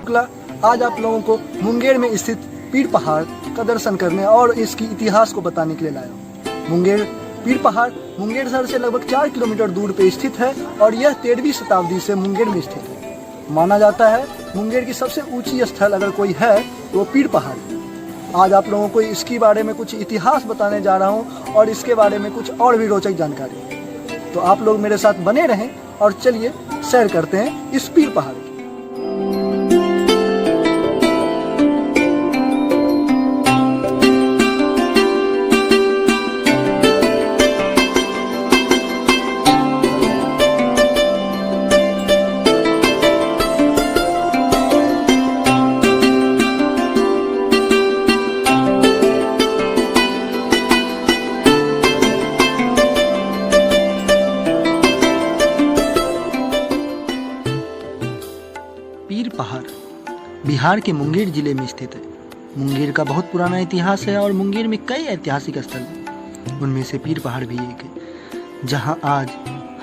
शुक्ला आज आप लोगों को मुंगेर में स्थित पीर पहाड़ का दर्शन करने और इसकी इतिहास को बताने के लिए लाया हूँ। मुंगेर पीर पहाड़ मुंगेर शहर से लगभग 4 किलोमीटर दूर पे स्थित है और यह 13वीं शताब्दी से मुंगेर में स्थित है। माना जाता है मुंगेर की सबसे ऊंची स्थल अगर कोई है तो पीर पहाड़। आज आप लोगों को इसके बारे में कुछ इतिहास बताने जा रहा हूँ और इसके बारे में कुछ और भी रोचक जानकारी। तो आप लोग मेरे साथ बने रहें और चलिए सैर करते हैं इस पीर पहाड़ की। पीर पहाड़ बिहार के मुंगेर जिले में स्थित है। मुंगेर का बहुत पुराना इतिहास है और मुंगेर में कई ऐतिहासिक स्थल हैं। उनमें से पीर पहाड़ भी एक है जहां आज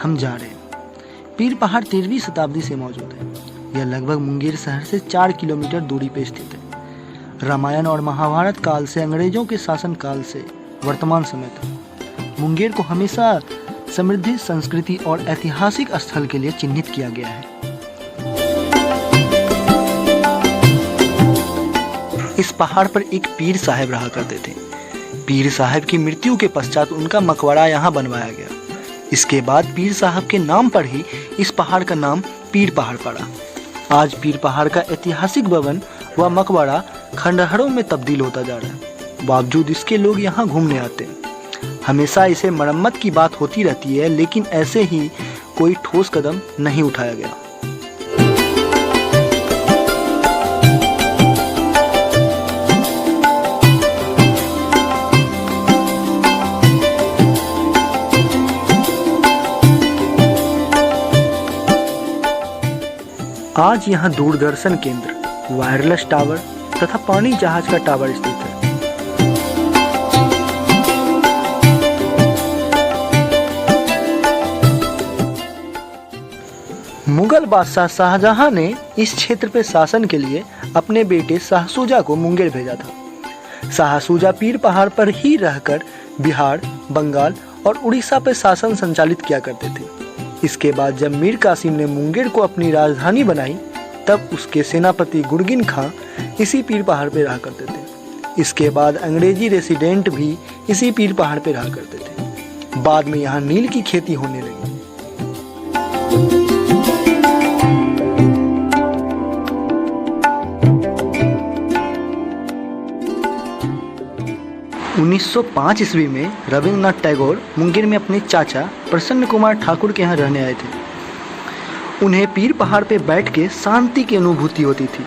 हम जा रहे हैं। पीर पहाड़ 13वीं शताब्दी से मौजूद है। यह लगभग मुंगेर शहर से 4 किलोमीटर दूरी पर स्थित है। रामायण और महाभारत काल से अंग्रेजों के शासन काल से वर्तमान समय तक मुंगेर को हमेशा समृद्धि, संस्कृति और ऐतिहासिक स्थल के लिए चिन्हित किया गया है। इस पहाड़ पर एक पीर साहब रहा करते थे। पीर साहब की मृत्यु के पश्चात उनका मकबरा यहाँ बनवाया गया। इसके बाद पीर साहब के नाम पर ही इस पहाड़ का नाम पीर पहाड़ पड़ा। आज पीर पहाड़ का ऐतिहासिक भवन व मकबरा खंडहरों में तब्दील होता जा रहा है। बावजूद इसके लोग यहाँ घूमने आते हैं। हमेशा इसे मरम्मत की बात होती रहती है, लेकिन ऐसे ही कोई ठोस कदम नहीं उठाया गया। आज यहाँ दूरदर्शन केंद्र, वायरलेस टावर तथा पानी जहाज का टावर स्थित है। मुगल बादशाह शाहजहां ने इस क्षेत्र पे शासन के लिए अपने बेटे शाहशुजा को मुंगेर भेजा था। शाहशुजा पीर पहाड़ पर ही रहकर बिहार, बंगाल और उड़ीसा पे शासन संचालित किया करते थे। इसके बाद जब मीर कासिम ने मुंगेर को अपनी राजधानी बनाई, तब उसके सेनापति गुरगिन खां इसी पीर पहाड़ पे रहा करते थे। इसके बाद अंग्रेजी रेसिडेंट भी इसी पीर पहाड़ पे रहा करते थे। बाद में यहाँ नील की खेती होने लगी। उन्नीस 1905 ईस्वी में रविंद्रनाथ टैगोर मुंगेर में अपने चाचा प्रसन्न कुमार ठाकुर के यहाँ रहने आए थे। उन्हें पीर पहाड़ पे बैठ के शांति की अनुभूति होती थी।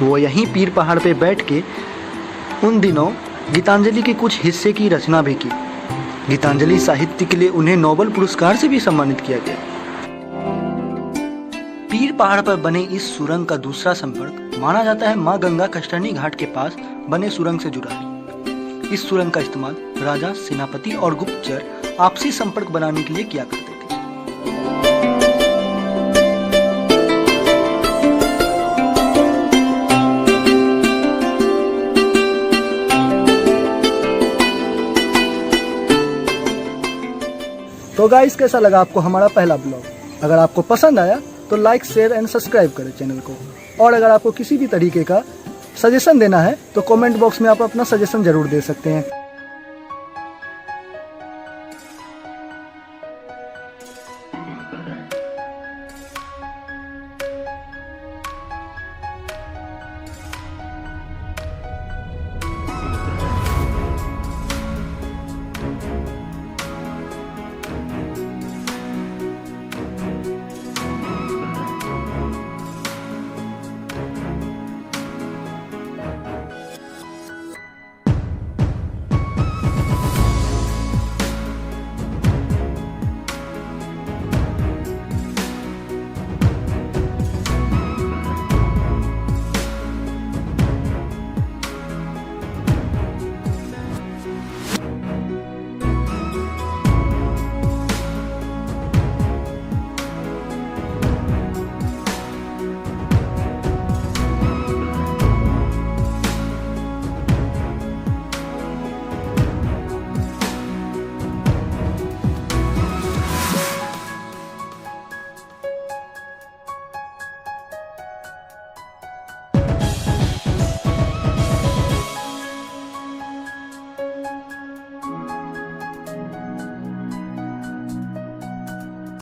वो यहीं पीर पहाड़ पे बैठ के उन दिनों गीतांजलि के कुछ हिस्से की रचना भी की। गीतांजलि साहित्य के लिए उन्हें नोबेल पुरस्कार से भी सम्मानित किया गया। पीर पहाड़ पर बने इस सुरंग का दूसरा संपर्क माना जाता है माँ गंगा कष्टर्नी घाट के पास बने सुरंग से जुड़ा है। इस सुरंग का इस्तेमाल राजा, सेनापति और गुप्तचर आपसी संपर्क बनाने के लिए किया करते थे। तो गाइस, कैसा लगा आपको हमारा पहला ब्लॉग? अगर आपको पसंद आया तो लाइक, शेयर एंड सब्सक्राइब करें चैनल को। और अगर आपको किसी भी तरीके का सजेशन देना है तो कमेंट बॉक्स में आप अपना सजेशन जरूर दे सकते हैं।